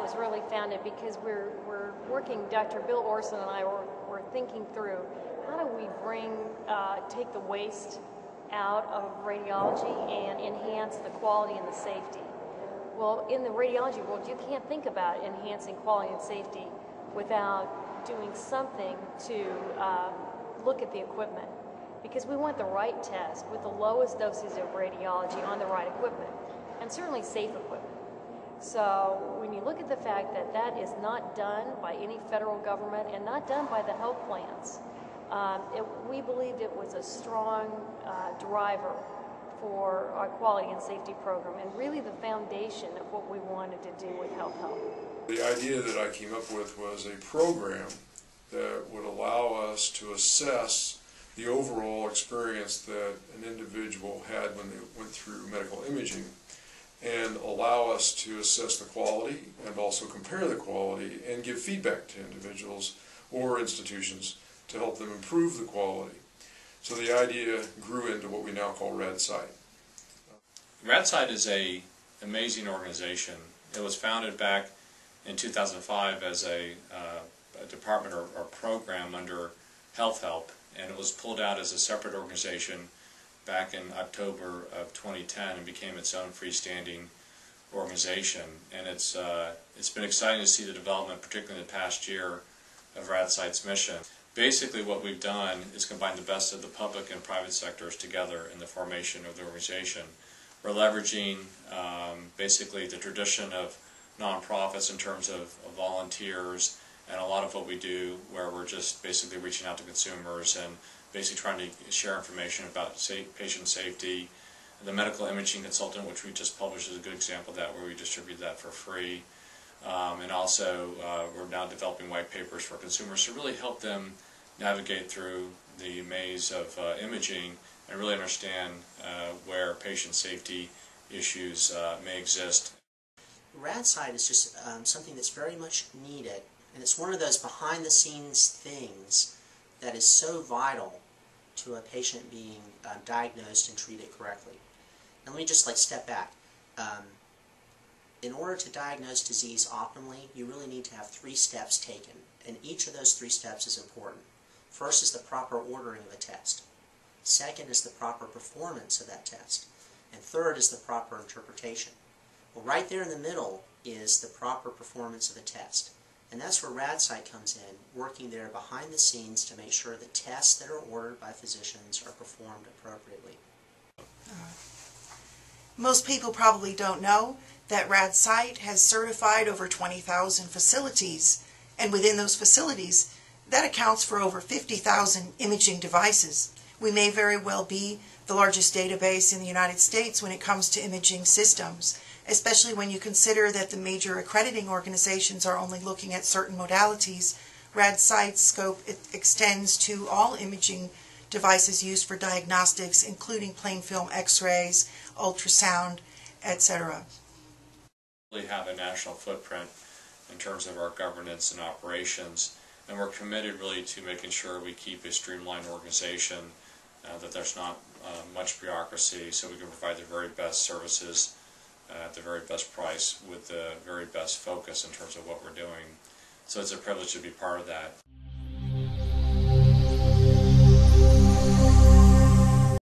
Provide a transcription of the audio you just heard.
was really founded because we're working, Dr. Bill Orson and I were thinking through how do we take the waste out of radiology and enhance the quality and the safety. Well, in the radiology world, you can't think about enhancing quality and safety without doing something to look at the equipment, because we want the right test with the lowest doses of radiology on the right equipment, and certainly safe equipment. So when you look at the fact that that is not done by any federal government and not done by the health plans, we believed it was a strong driver for our quality and safety program, and really the foundation of what we wanted to do with Health Help. The idea that I came up with was a program that would allow us to assess the overall experience that an individual had when they went through medical imaging, and allow us to assess the quality and also compare the quality and give feedback to individuals or institutions to help them improve the quality. So the idea grew into what we now call RadSite. RadSite is an amazing organization. It was founded back in 2005 as a department or program under Health Help, and it was pulled out as a separate organization back in October of 2010 and became its own freestanding organization. And it's been exciting to see the development, particularly in the past year, of RadSite's mission. Basically what we've done is combine the best of the public and private sectors together in the formation of the organization. We're leveraging basically the tradition of nonprofits in terms of volunteers, and a lot of what we do where we're just basically reaching out to consumers and basically trying to share information about patient safety. The medical imaging consultant, which we just published, is a good example of that, where we distribute that for free. And also we're now developing white papers for consumers to really help them navigate through the maze of imaging and really understand where patient safety issues may exist. RadSite is just something that's very much needed, and it's one of those behind-the-scenes things that is so vital to a patient being diagnosed and treated correctly. Now let me just step back. In order to diagnose disease optimally, you really need to have 3 steps taken, and each of those 3 steps is important. First is the proper ordering of a test. Second is the proper performance of that test. And third is the proper interpretation. Well, right there in the middle is the proper performance of a test. And that's where RadSite comes in, working there behind the scenes to make sure that tests that are ordered by physicians are performed appropriately. Most people probably don't know that RadSite has certified over 20,000 facilities, and within those facilities, that accounts for over 50,000 imaging devices. We may very well be the largest database in the United States when it comes to imaging systems, especially when you consider that the major accrediting organizations are only looking at certain modalities. RadSite's scope extends to all imaging devices used for diagnostics, including plain film x-rays, ultrasound, etc. We have a national footprint in terms of our governance and operations, and we're committed really to making sure we keep a streamlined organization, that there's not much bureaucracy, so we can provide the very best services at the very best price with the very best focus in terms of what we're doing. So it's a privilege to be part of that.